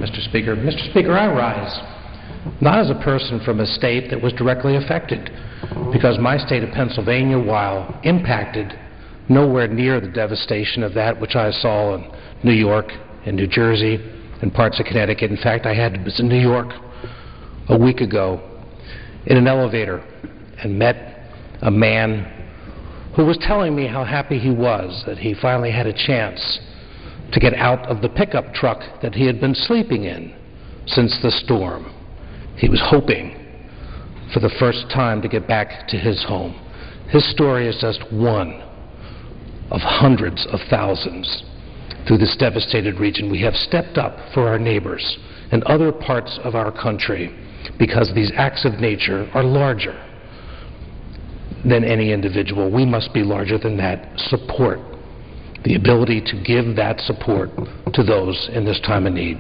Mr. Speaker. Mr. Speaker, I rise not as a person from a state that was directly affected, because my state of Pennsylvania, while impacted, nowhere near the devastation of that which I saw in New York and New Jersey and parts of Connecticut. In fact, I was in New York a week ago in an elevator and met a man who was telling me how happy he was that he finally had a chance to get out of the pickup truck that he had been sleeping in since the storm. He was hoping for the first time to get back to his home. His story is just one of hundreds of thousands through this devastated region. We have stepped up for our neighbors in other parts of our country because these acts of nature are larger than any individual. We must be larger than that. Support the ability to give that support to those in this time of need.